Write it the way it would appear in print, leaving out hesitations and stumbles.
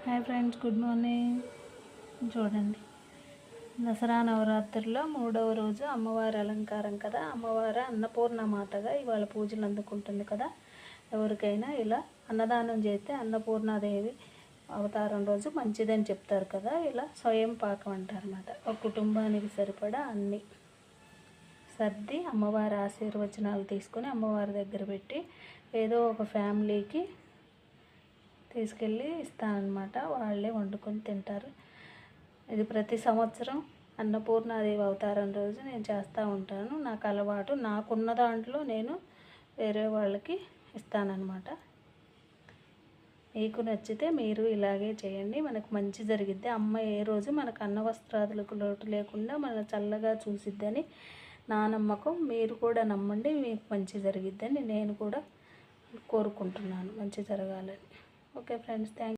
Hi friends, good morning. చూడండి, దసరా నవరాత్రుల్లో 3వ రోజు అమ్మవారి అలంకారం కదా. అమ్మవారు అన్నపూర్ణమాతగా ఇవాళ పూజలు అందుకుంటుంది కదా. ఎవరికైనా ఇలా అన్నదానం చేస్తే అన్నపూర్ణాదేవి అవతారం రోజు మంచిదని చెప్తారు కదా. ఇలా స్వయం పాకం అంటారన్నమాట. ఒక కుటుంబానికి సరిపడా అన్నీ సర్ది అమ్మవారి ఆశీర్వచనాలు తీసుకొని అమ్మవారి దగ్గర పెట్టి ఏదో ఒక ఫ్యామిలీకి తీసుకెళ్ళి ఇస్తానన్నమాట. వాళ్ళే వండుకొని తింటారు. ఇది ప్రతి సంవత్సరం అన్నపూర్ణాదేవి అవతారం రోజు నేను చేస్తూ ఉంటాను. నాకు అలవాటు. నాకున్న దాంట్లో నేను వేరే వాళ్ళకి ఇస్తానన్నమాట. మీకు నచ్చితే మీరు ఇలాగే చేయండి. మనకు మంచి జరిగిద్ది. అమ్మ ఏ రోజు మనకు అన్న వస్త్రాదులకు లోటు లేకుండా మన చల్లగా చూసిద్దని నా నమ్మకం. మీరు కూడా నమ్మండి, మీకు మంచి జరిగిద్దని నేను కూడా కోరుకుంటున్నాను. మంచి జరగాలని. Okay friends, thank you.